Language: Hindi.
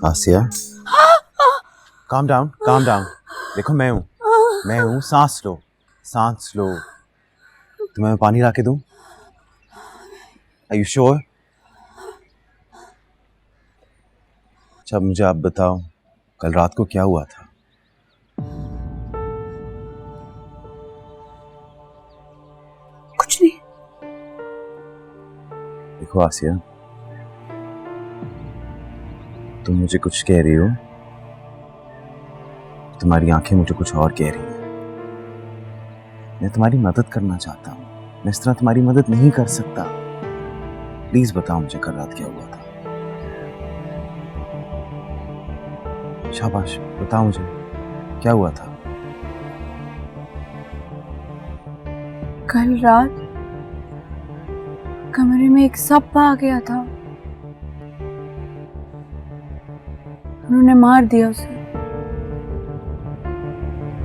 आसिया, काम डाउन, काम डाउन। देखो मैं हूँ, सांस लो, सांस लो। तुम्हें मैं पानी ला के दूं? Are you sure? अच्छा मुझे आप बताओ, कल रात को क्या हुआ था? कुछ नहीं। देखो आसिया, तुम मुझे कुछ कह रही हो, तुम्हारी आंखें मुझे कुछ और कह रही हैं। मैं तुम्हारी मदद करना चाहता हूँ, मैं इस तरह तुम्हारी मदद नहीं कर सकता। प्लीज बताओ मुझे कल रात क्या हुआ था। शाबाश, बताओ मुझे क्या हुआ था। कल रात कमरे में एक सांप आ गया था, उन्होंने मार दिया उसे।